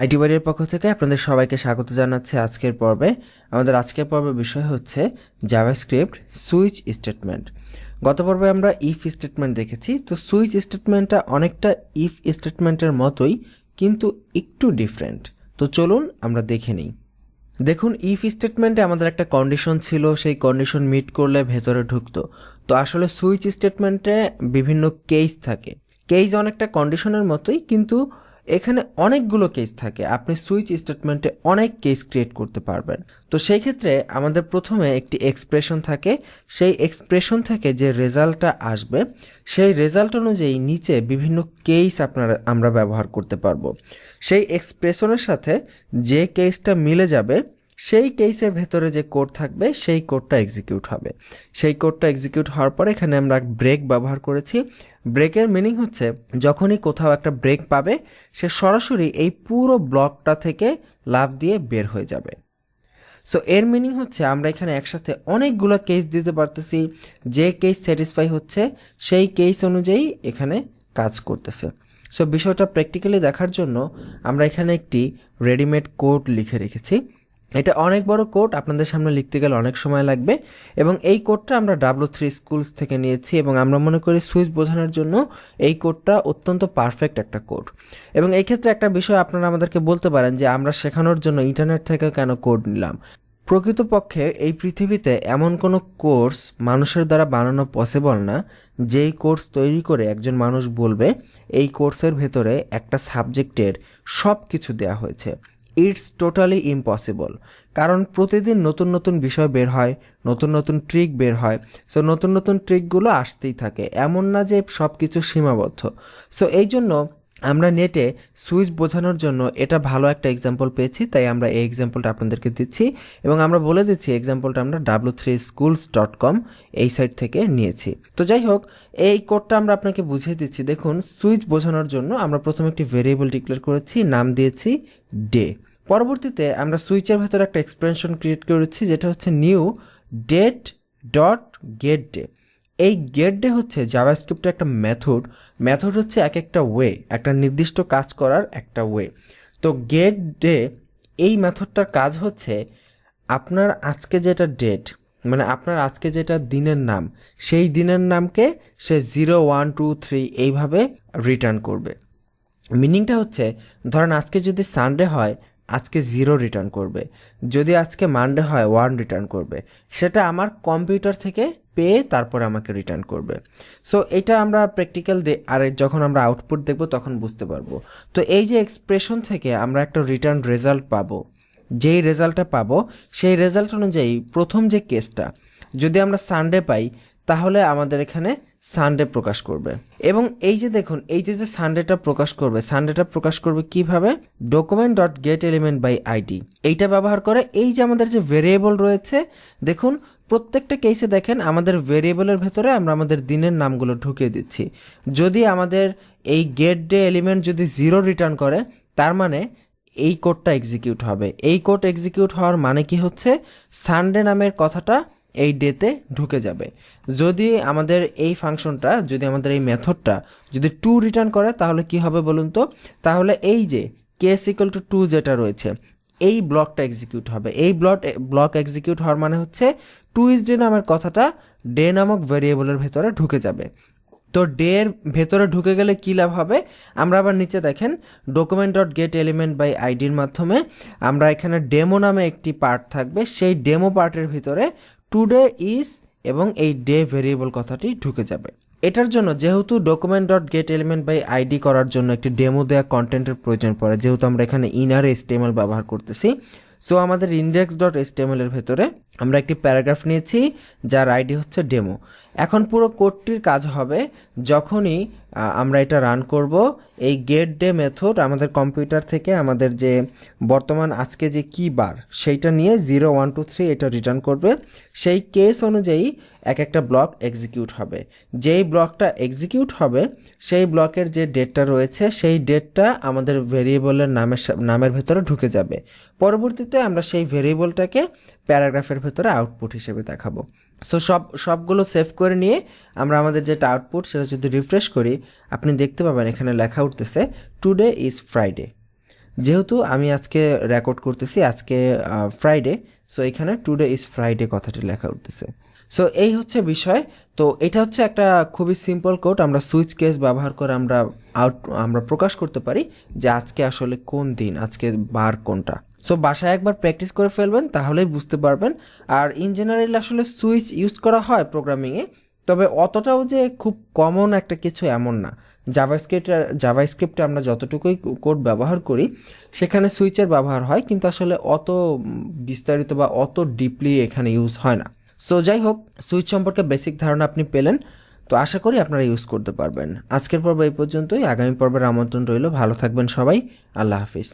IT বাড়ির পক্ষ থেকে আপনাদের সবাইকে স্বাগত জানাচ্ছি আজকের পর্বে। আমাদের আজকের পর্বের বিষয় হচ্ছে জাভাস্ক্রিপ্ট সুইচ স্টেটমেন্ট। গত পর্বে আমরা ইফ স্টেটমেন্ট দেখেছি, তো সুইচ স্টেটমেন্টটা অনেকটা ইফ স্টেটমেন্টের মতোই কিন্তু একটু ডিফারেন্ট। তো চলুন আমরা দেখে নিই। দেখুন, ইফ স্টেটমেন্টে আমাদের একটা কন্ডিশন ছিল, সেই কন্ডিশন মিট করলে ভেতরে ঢুকতো। তো আসলে সুইচ স্টেটমেন্টে বিভিন্ন কেস থাকে। কেস অনেকটা কন্ডিশনের মতোই, কিন্তু এখানে অনেকগুলো কেস থাকে। আপনি সুইচ স্টেটমেন্টে অনেক কেস ক্রিয়েট করতে পারবেন। তো সেই ক্ষেত্রে আমাদের প্রথমে একটি এক্সপ্রেশন থাকে। সেই এক্সপ্রেশন থেকে যে রেজাল্টটা আসবে, সেই রেজাল্ট অনুযায়ী নিচে বিভিন্ন কেস আমরা ব্যবহার করতে পারবো। সেই এক্সপ্রেশনের সাথে যে কেসটা মিলে যাবে, সেই কেসের ভেতরে যে কোড থাকবে সেই কোডটা এক্সিকিউট হবে। সেই কোডটা এক্সিকিউট হওয়ার পরে এখানে আমরা ব্রেক ব্যবহার করেছি। ব্রেকের মিনিং হচ্ছে যখনই কোথাও একটা ব্রেক পাবে, সে সরাসরি এই পুরো ব্লকটা থেকে লাফ দিয়ে বের হয়ে যাবে। সো এর মিনিং হচ্ছে আমরা এখানে একসাথে অনেকগুলো কেস দিতে পারতেছি। যে কেস স্যাটিসফাই হচ্ছে সেই কেস অনুযায়ী এখানে কাজ করতেছে। সো বিষয়টা প্র্যাকটিক্যালি দেখার জন্য আমরা এখানে একটি রেডিমেড কোড লিখে রেখেছি। এটা অনেক বড় কোড, আপনাদের সামনে লিখতে গেলে অনেক সময় লাগবে, এবং এই কোডটা আমরা W3 স্কুলস থেকে নিয়েছি, এবং আমরা মনে করি সুইচ বোঝানোর জন্য এই কোডটা অত্যন্ত পারফেক্ট একটা কোড। এবং এই ক্ষেত্রে একটা বিষয় আপনারা আমাদেরকে বলতে পারেন যে আমরা শেখানোর জন্য ইন্টারনেট থেকে কেন কোড নিলাম। প্রকৃতপক্ষে এই পৃথিবীতে এমন কোনো কোর্স মানুষের দ্বারা বানানো পসিবল না, যেই কোর্স তৈরি করে একজন মানুষ বলবে এই কোর্সের ভেতরে একটা সাবজেক্টের সব কিছু দেওয়া হয়েছে। It's totally impossible. কারণ প্রতিদিন নতুন নতুন বিষয় বের হয়, নতুন নতুন ট্রিক বের হয়। সো নতুন নতুন ট্রিকগুলো আসতেই থাকে, এমন না যে সব কিছু সীমাবদ্ধ। সো এই জন্য আমরা নেটে সুইচ বোঝানোর জন্য এটা ভালো একটা এক্সাম্পল পেয়েছি, তাই আমরা এই এক্সাম্পলটা আপনাদেরকে দিচ্ছি, এবং আমরা বলে দিচ্ছি এক্সাম্পলটা আমরা w3schools.com এই সাইট থেকে নিয়েছি। তো যাই হোক, এই কোডটা আমরা আপনাকে বুঝিয়ে দিচ্ছি। দেখুন, সুইচ বোঝানোর জন্য আমরা প্রথমে একটি ভেরিয়েবল ডিক্লেয়ার করেছি, নাম দিয়েছি ডে। পরবর্তীতে আমরা সুইচের ভেতরে একটা এক্সপ্রেশন ক্রিয়েট করেছি, যেটা হচ্ছে new date dot get day. এই গেট ডে হচ্ছে জাভাস্ক্রিপ্টের একটা মেথড হচ্ছে এক একটা ওয়ে, একটা নির্দিষ্ট কাজ করার একটা ওয়ে। তো গেট ডে এই মেথডটার কাজ হচ্ছে আপনার আজকে যেটা ডেট, মানে আপনার আজকে যেটা দিনের নাম, সেই দিনের নামকে সে 0, 1, 2, 3 এইভাবে রিটার্ন করবে। মিনিংটা হচ্ছে, ধরেন আজকে যদি সানডে হয়, আজকে 0 রিটার্ন করবে। যদি আজকে মানডে হয়, 1 রিটার্ন করবে। সেটা আমার কম্পিউটার থেকে পেয়ে তারপরে আমাকে রিটার্ন করবে। সো এটা আমরা প্র্যাকটিক্যাল আর যখন আমরা আউটপুট দেখব তখন বুঝতে পারবো। তো এই যে এক্সপ্রেশন থেকে আমরা একটা রিটার্ন রেজাল্ট পাবো, যেই রেজাল্টটা পাবো সেই রেজাল্ট অনুযায়ী প্রথম যে কেসটা, যদি আমরা সানডে পাই তাহলে আমাদের এখানে সানডে প্রকাশ করবে। এবং এই যে দেখুন, এই যে সানডেটা প্রকাশ করবে কিভাবে? Document dot get element by ID এইটা ব্যবহার করে। এই যে আমাদের যে ভেরিয়েবল রয়েছে, দেখুন প্রত্যেকটা কেসে দেখেন আমাদের ভেরিয়েবলের ভেতরে আমরা আমাদের দিনের নামগুলো ঢুকিয়ে দিচ্ছি। যদি আমাদের এই গেট ডে এলিমেন্ট যদি 0 রিটার্ন করে, তার মানে এই কোডটা এক্সিকিউট হবে। এই কোড এক্সিকিউট হওয়ার মানে কি হচ্ছে, সানডে নামের কথাটা এই ডেতে ঢুকে যাবে। যদি আমাদের এই ফাংশনটা, যদি আমাদের এই মেথডটা যদি 2 রিটার্ন করে, তাহলে কি হবে বলুন তো? তাহলে এই যে কেস ইকুয়াল টু 2 যেটা রয়েছে, এই ব্লকটা এক্সিকিউট হবে। এই ব্লক এক্সিকিউট হওয়ার মানে হচ্ছে 2 ইজ ডে নামের কথাটা ডে নামক ভেরিয়েবলের ভেতরে ঢুকে যাবে। তো ডে এর ভেতরে ঢুকে গেলে কী লাভ হবে? আমরা আবার নিচে দেখেন document dot get element by আইডির মাধ্যমে আমরা এখানে ডেমো নামে একটি পার্ট থাকবে, সেই ডেমো পার্টের ভিতরে টুডে ইজ এবং এই ডে ভেরিয়েবল কথাটি ঢুকে যাবে। এটার জন্য যেহেতু document dot get element by ID করার জন্য একটি ডেমো দেওয়া কন্টেন্টের প্রয়োজন পড়ে, যেহেতু আমরা এখানে ইনার HTML ব্যবহার করতেছি, সো আমাদের ইন্ডেক্স ডট HTML এর ভেতরে আমরা একটি প্যারাগ্রাফ নিয়েছি যার আইডি হচ্ছে ডেমো। এখন পুরো কোডটির কাজ হবে যখনই আমরা এটা রান করব, এই গেট ডে মেথড আমাদের কম্পিউটার থেকে আমাদের যে বর্তমান আজকে যে কি বার সেইটা নিয়ে 0, 1, 2, 3 এটা রিটার্ন করবে। সেই কেস অনুযায়ী এক একটা ব্লক এক্সিকিউট হবে। যেই ব্লকটা এক্সিকিউট হবে সেই ব্লকের যে ডেটটা রয়েছে, সেই ডেটটা আমাদের ভেরিয়েবলের নামের ভেতরে ঢুকে যাবে। পরবর্তীতে আমরা সেই ভেরিয়েবলটাকে প্যারাগ্রাফের ভেতরে আউটপুট হিসেবে দেখাবো। সো সবগুলো সেভ করে নিয়ে আমরা আমাদের যেটা আউটপুট সেটা যদি রিফ্রেশ করি, আপনি দেখতে পাবেন এখানে লেখা উঠতেছে টুডে ইজ ফ্রাইডে। যেহেতু আমি আজকে রেকর্ড করতেছি আজকে ফ্রাইডে, সো এখানে টুডে ইজ ফ্রাইডে কথাটি লেখা উঠতেছে। সো এই হচ্ছে বিষয়। তো এটা হচ্ছে একটা খুবই সিম্পল কোড, আমরা সুইচ কেস ব্যবহার করে আমরা প্রকাশ করতে পারি যে আজকে আসলে কোন দিন, আজকে বার কোনটা। সো বাসায় একবার প্র্যাকটিস করে ফেলবেন, তাহলেই বুঝতে পারবেন। আর ইন জেনারেল আসলে সুইচ ইউজ করা হয় প্রোগ্রামিংয়ে, তবে অতটাও যে খুব কমন একটা কিছু এমন না। জাভাস্ক্রিপ্টে আমরা যতটুকুই কোড ব্যবহার করি সেখানে সুইচের ব্যবহার হয়, কিন্তু আসলে অত বিস্তারিত বা অত ডিপলি এখানে ইউজ হয় না। সো যাই হোক, সুইচ সম্পর্কে বেসিক ধারণা আপনি পেলেন, তো আশা করি আপনারা ইউজ করতে পারবেন। আজকের পর্ব এই পর্যন্তই, আগামী পর্বের আমন্ত্রণ রইল। ভালো থাকবেন সবাই, আল্লাহ হাফিজ।